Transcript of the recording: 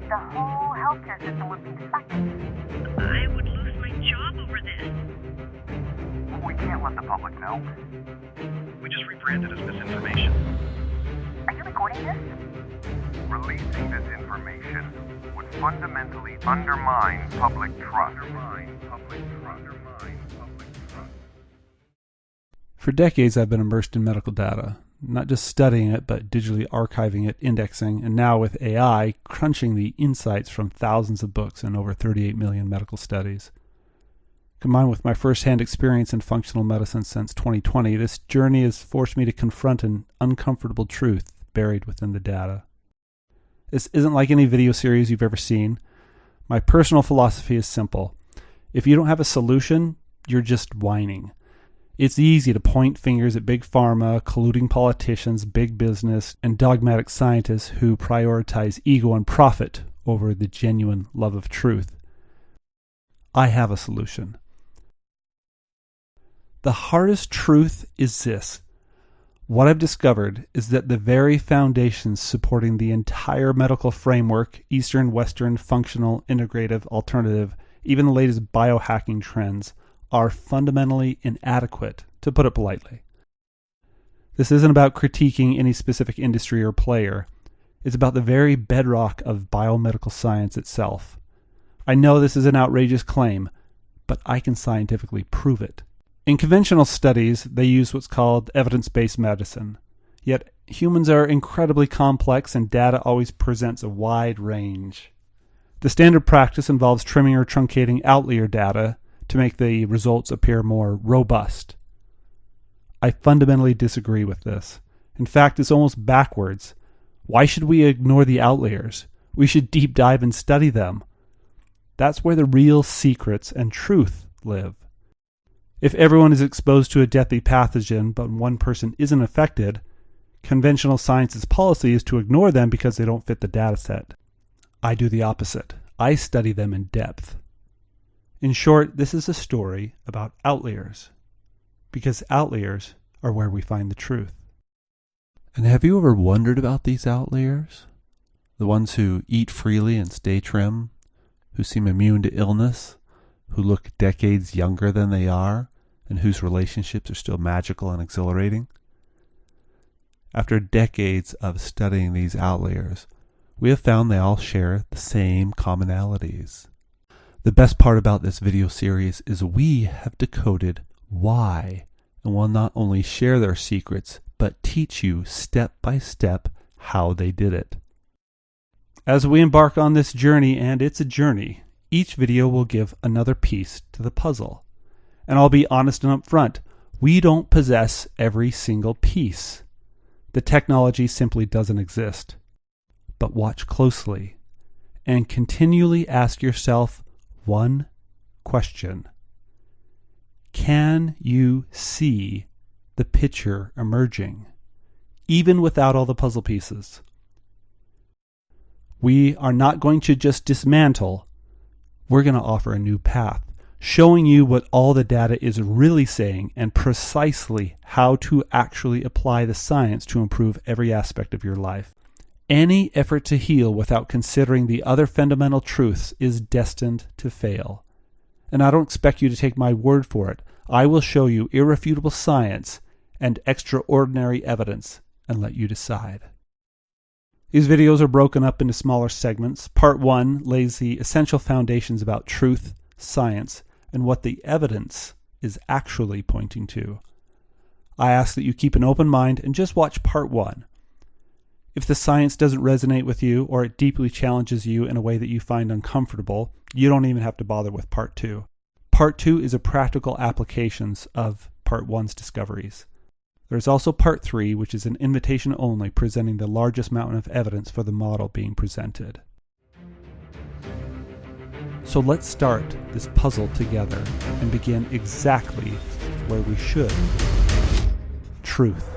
The whole healthcare system would be fucked. I would lose my job over this. We can't let the public know. We just rebranded as misinformation. Are you recording this? Releasing this information would fundamentally undermine public trust. For decades, I've been immersed in medical data, not just studying it, but digitally archiving it, indexing, and now with AI, crunching the insights from thousands of books and over 38 million medical studies. Combined with my first-hand experience in functional medicine since 2020, this journey has forced me to confront an uncomfortable truth buried within the data. This isn't like any video series you've ever seen. My personal philosophy is simple. If you don't have a solution, you're just whining. It's easy to point fingers at big pharma, colluding politicians, big business, and dogmatic scientists who prioritize ego and profit over the genuine love of truth. I have a solution. The hardest truth is this. What I've discovered is that the very foundations supporting the entire medical framework, Eastern, Western, functional, integrative, alternative, even the latest biohacking trends, are fundamentally inadequate, to put it politely. This isn't about critiquing any specific industry or player. It's about the very bedrock of biomedical science itself. I know this is an outrageous claim, but I can scientifically prove it. In conventional studies, they use what's called evidence-based medicine. Yet humans are incredibly complex and data always presents a wide range. The standard practice involves trimming or truncating outlier data to make the results appear more robust. I fundamentally disagree with this. In fact, it's almost backwards. Why should we ignore the outliers? We should deep dive and study them. That's where the real secrets and truth live. If everyone is exposed to a deadly pathogen but one person isn't affected, conventional science's policy is to ignore them because they don't fit the data set. I do the opposite. I study them in depth. In short, this is a story about outliers, because outliers are where we find the truth. And have you ever wondered about these outliers? The ones who eat freely and stay trim, who seem immune to illness, who look decades younger than they are, and whose relationships are still magical and exhilarating? After decades of studying these outliers, we have found they all share the same commonalities. The best part about this video series is we have decoded why, and will not only share their secrets, but teach you step by step how they did it. As we embark on this journey, and it's a journey, each video will give another piece to the puzzle. And I'll be honest and upfront, we don't possess every single piece. The technology simply doesn't exist. But watch closely and continually ask yourself one question. Can you see the picture emerging, even without all the puzzle pieces? We are not going to just dismantle. We're going to offer a new path, showing you what all the data is really saying and precisely how to actually apply the science to improve every aspect of your life. Any effort to heal without considering the other fundamental truths is destined to fail. And I don't expect you to take my word for it. I will show you irrefutable science and extraordinary evidence and let you decide. These videos are broken up into smaller segments. Part 1 lays the essential foundations about truth, science, and what the evidence is actually pointing to. I ask that you keep an open mind and just watch Part 1. If the science doesn't resonate with you or it deeply challenges you in a way that you find uncomfortable, you don't even have to bother with Part 2. Part 2 is a practical applications of Part 1's discoveries. There's also Part 3, which is an invitation only, presenting the largest mountain of evidence for the model being presented. So let's start this puzzle together and begin exactly where we should. Truth.